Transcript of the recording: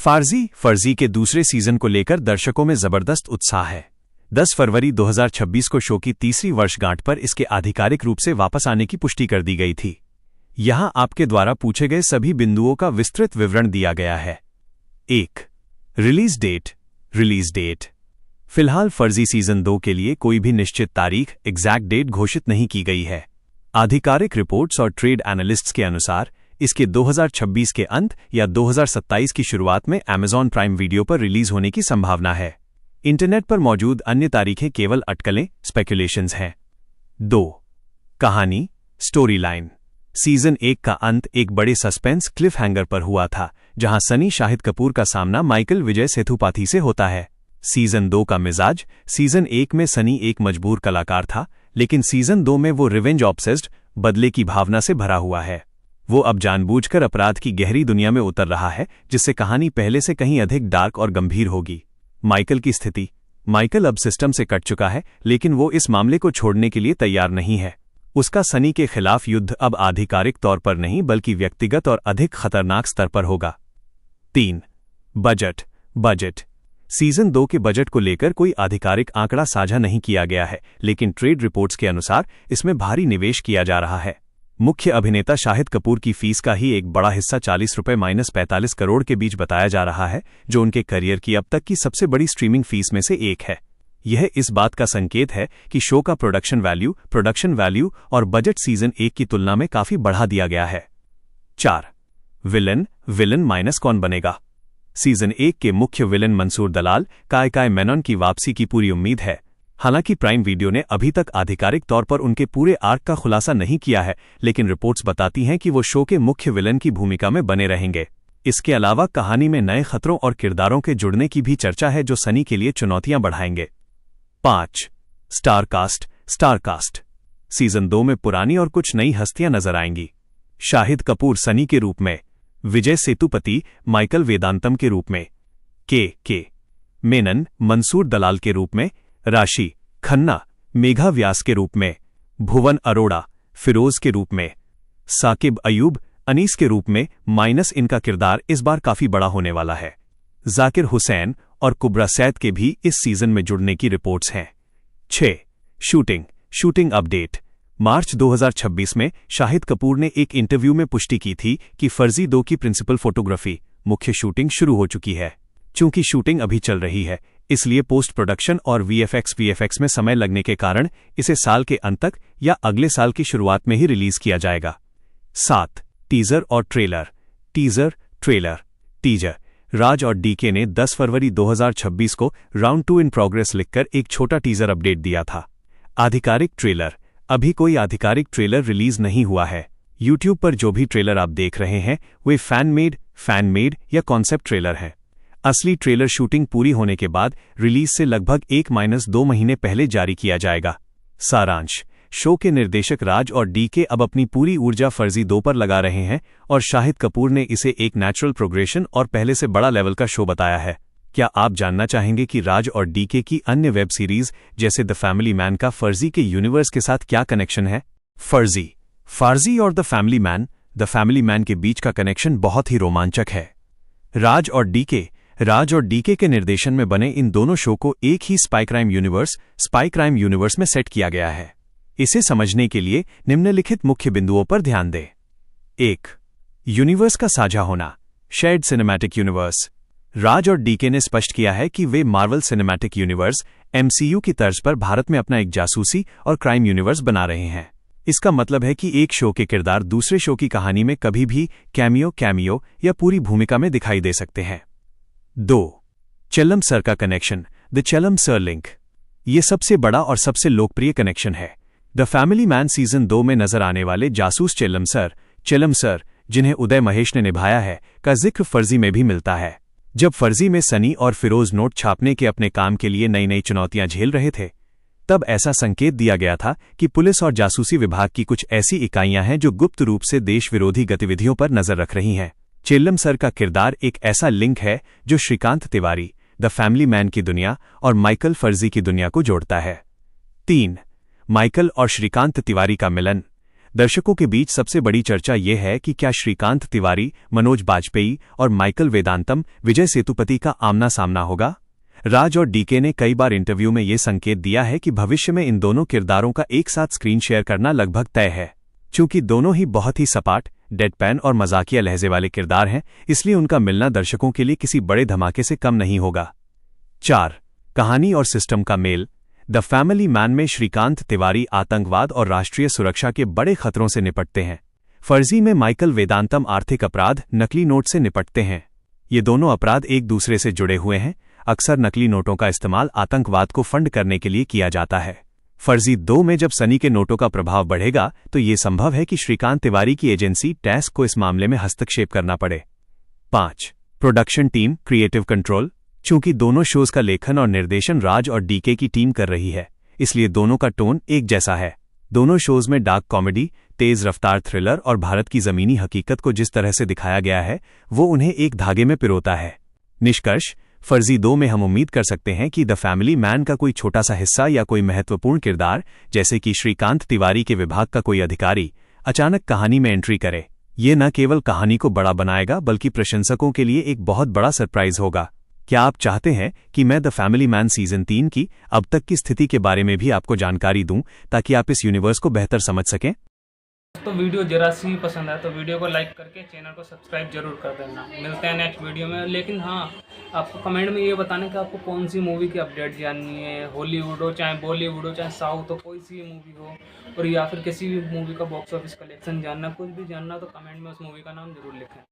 फर्जी के दूसरे सीजन को लेकर दर्शकों में जबरदस्त उत्साह है। 10 फरवरी 2026 को शो की तीसरी वर्षगांठ पर इसके आधिकारिक रूप से वापस आने की पुष्टि कर दी गई थी। यहां आपके द्वारा पूछे गए सभी बिंदुओं का विस्तृत विवरण दिया गया है। 1. Release date. फिलहाल फर्जी सीजन 2 के लिए कोई भी निश्चित तारीख एग्जैक्ट डेट घोषित नहीं की गई है। आधिकारिक रिपोर्ट्स और ट्रेड एनालिस्ट्स के अनुसार इसके 2026 के अंत या 2027 की शुरुआत में Amazon प्राइम वीडियो पर रिलीज होने की संभावना है। इंटरनेट पर मौजूद अन्य तारीखें केवल अटकलें, स्पेकुलेशंस हैं। 2. कहानी, स्टोरी लाइन। सीजन 1 का अंत एक बड़े सस्पेंस क्लिफ हैंगर पर हुआ था, जहां सनी शाहिद कपूर का सामना माइकल विजय सेतुपाथी से होता है। सीजन 2 का मिजाज, सीजन 1 में सनी एक मजबूर कलाकार था, लेकिन सीजन 2 में वो रिवेंज ऑब्सेस्ड, बदले की भावना से भरा हुआ है। वो अब जानबूझकर अपराध की गहरी दुनिया में उतर रहा है, जिससे कहानी पहले से कहीं अधिक डार्क और गंभीर होगी। माइकल की स्थिति। माइकल अब सिस्टम से कट चुका है, लेकिन वो इस मामले को छोड़ने के लिए तैयार नहीं है। उसका सनी के खिलाफ युद्ध अब आधिकारिक तौर पर नहीं बल्कि व्यक्तिगत और अधिक खतरनाक स्तर पर होगा। 3. बजट। सीजन 2 के बजट को लेकर कोई आधिकारिक आंकड़ा साझा नहीं किया गया है, लेकिन ट्रेड रिपोर्ट्स के अनुसार इसमें भारी निवेश किया जा रहा है। मुख्य अभिनेता शाहिद कपूर की फीस का ही एक बड़ा हिस्सा 40 रुपये - 45 करोड़ के बीच बताया जा रहा है, जो उनके करियर की अब तक की सबसे बड़ी स्ट्रीमिंग फीस में से एक है। यह इस बात का संकेत है कि शो का प्रोडक्शन वैल्यू और बजट सीजन 1 की तुलना में काफी बढ़ा दिया गया है। 4. विलन माइनस कौन बनेगा। सीजन 1 के मुख्य विलन मंसूर दलाल काय मेनन की वापसी की पूरी उम्मीद है। हालांकि प्राइम वीडियो ने अभी तक आधिकारिक तौर पर उनके पूरे आर्क का खुलासा नहीं किया है, लेकिन रिपोर्ट्स बताती हैं कि वो शो के मुख्य विलन की भूमिका में बने रहेंगे। इसके अलावा कहानी में नए खतरों और किरदारों के जुड़ने की भी चर्चा है, जो सनी के लिए चुनौतियां बढ़ाएंगे। 5. स्टारकास्ट। सीजन 2 में पुरानी और कुछ नई हस्तियां नजर आएंगी। शाहिद कपूर सनी के रूप में, विजय सेतुपति माइकल वेदांतम के रूप में, के मेनन मंसूर दलाल के रूप में, राशि खन्ना मेघा व्यास के रूप में, भुवन अरोड़ा फिरोज के रूप में, साकिब अयूब अनीस के रूप में माइनस इनका किरदार इस बार काफी बड़ा होने वाला है। जाकिर हुसैन और कुब्रा सैद के भी इस सीजन में जुड़ने की रिपोर्ट्स हैं। 6. Shooting update. मार्च 2026 में शाहिद कपूर ने एक इंटरव्यू में पुष्टि की थी कि फर्जी 2 की प्रिंसिपल फोटोग्राफी मुख्य शूटिंग शुरू हो चुकी है। चूंकि शूटिंग अभी चल रही है, इसलिए पोस्ट प्रोडक्शन और वीएफएक्स में समय लगने के कारण इसे साल के अंत तक या अगले साल की शुरुआत में ही रिलीज किया जाएगा। 7. टीजर और ट्रेलर। राज और डीके ने 10 फरवरी 2026 को राउंड 2 इन प्रोग्रेस लिखकर एक छोटा टीजर अपडेट दिया था। आधिकारिक ट्रेलर। अभी कोई आधिकारिक ट्रेलर रिलीज नहीं हुआ है। यूट्यूब पर जो भी ट्रेलर आप देख रहे हैं वे फैन मेड या कॉन्सेप्ट ट्रेलर हैं। असली ट्रेलर शूटिंग पूरी होने के बाद रिलीज से लगभग 1-2 महीने पहले जारी किया जाएगा। सारांश। शो के निर्देशक राज और डीके अब अपनी पूरी ऊर्जा फर्जी 2 पर लगा रहे हैं और शाहिद कपूर ने इसे एक नेचुरल प्रोग्रेशन और पहले से बड़ा लेवल का शो बताया है। क्या आप जानना चाहेंगे कि राज और डीके की अन्य वेब सीरीज जैसे द फैमिली मैन का फर्जी के यूनिवर्स के साथ क्या कनेक्शन है? फर्जी और द फैमिली मैन के बीच का कनेक्शन बहुत ही रोमांचक है। राज और डीके के निर्देशन में बने इन दोनों शो को एक ही स्पाई क्राइम यूनिवर्स में सेट किया गया है। इसे समझने के लिए निम्नलिखित मुख्य बिंदुओं पर ध्यान दें। 1. यूनिवर्स का साझा होना, शेयर्ड सिनेमैटिक यूनिवर्स। राज और डीके ने स्पष्ट किया है कि वे मार्वल सिनेमैटिक यूनिवर्स MCU की तर्ज पर भारत में अपना एक जासूसी और क्राइम यूनिवर्स बना रहे हैं। इसका मतलब है कि एक शो के किरदार दूसरे शो की कहानी में कभी भी कैमियो या पूरी भूमिका में दिखाई दे सकते हैं। 2. चेल्लम सर का connection, the Chellam sir link. ये सबसे बड़ा और सबसे लोकप्रिय कनेक्शन है। द फैमिली मैन सीजन 2 में नजर आने वाले जासूस चेल्लम सर, जिन्हें उदय महेश ने निभाया है, का जिक्र फर्जी में भी मिलता है। जब फर्जी में सनी और फिरोज नोट छापने के अपने काम के लिए नई चुनौतियां झेल रहे थे, तब ऐसा संकेत दिया गया था कि पुलिस और जासूसी विभाग की कुछ ऐसी इकाइयां हैं जो गुप्त रूप से देश विरोधी गतिविधियों पर नजर रख रही हैं। चेल्लम सर का किरदार एक ऐसा लिंक है जो Shrikant Tiwari, the family man की दुनिया और माइकल फर्जी की दुनिया को जोड़ता है। 3. माइकल और श्रीकांत तिवारी का मिलन, दर्शकों के बीच सबसे बड़ी चर्चा ये है कि क्या श्रीकांत तिवारी, मनोज बाजपेयी और माइकल वेदांतम विजय सेतुपति का आमना सामना होगा। राज और डीके ने कई बार इंटरव्यू में ये संकेत दिया है कि भविष्य में इन दोनों किरदारों का एक साथ स्क्रीन शेयर करना लगभग तय है। चूंकि दोनों ही बहुत ही सपाट, डेडपैन और मजाकिया लहजे वाले किरदार हैं, इसलिए उनका मिलना दर्शकों के लिए किसी बड़े धमाके से कम नहीं होगा। 4. कहानी और सिस्टम का मेल। द फैमिली मैन में श्रीकांत तिवारी आतंकवाद और राष्ट्रीय सुरक्षा के बड़े खतरों से निपटते हैं। फर्जी में माइकल वेदांतम आर्थिक अपराध, नकली नोट से निपटते हैं। ये दोनों अपराध एक दूसरे से जुड़े हुए हैं। अक्सर नकली नोटों का इस्तेमाल आतंकवाद को फंड करने के लिए किया जाता है। फर्जी 2 में जब सनी के नोटों का प्रभाव बढ़ेगा तो ये संभव है कि श्रीकांत तिवारी की एजेंसी टैस्क को इस मामले में हस्तक्षेप करना पड़े। 5. Production team, creative control. चूंकि दोनों शोज का लेखन और निर्देशन राज और डीके की टीम कर रही है, इसलिए दोनों का टोन एक जैसा है। दोनों शोज में डार्क कॉमेडी, तेज रफ्तार थ्रिलर और भारत की जमीनी हकीकत को जिस तरह से दिखाया गया है वो उन्हें एक धागे में पिरोता है। निष्कर्ष, फर्जी 2 में हम उम्मीद कर सकते हैं कि द फैमिली मैन का कोई छोटा सा हिस्सा या कोई महत्वपूर्ण किरदार, जैसे कि श्रीकांत तिवारी के विभाग का कोई अधिकारी, अचानक कहानी में एंट्री करे। ये न केवल कहानी को बड़ा बनाएगा बल्कि प्रशंसकों के लिए एक बहुत बड़ा सरप्राइज होगा। क्या आप चाहते हैं कि मैं द फैमिली मैन सीजन 3 की अब तक की स्थिति के बारे में भी आपको जानकारी दूं ताकि आप इस यूनिवर्स को बेहतर समझ सकें? तो वीडियो जरा सी पसंद आए तो वीडियो को लाइक करके चैनल को सब्सक्राइब जरूर कर देना। मिलते हैं नेक्स्ट वीडियो में। लेकिन हाँ, आपको कमेंट में ये बताना कि आपको कौन सी मूवी की अपडेट जाननी है। हॉलीवुड हो, चाहे बॉलीवुड हो, चाहे साउथ हो, कोई सी मूवी हो, और या फिर किसी भी मूवी का बॉक्स ऑफिस कलेक्शन जानना, कुछ भी जानना, तो कमेंट में उस मूवी का नाम जरूर लिखें।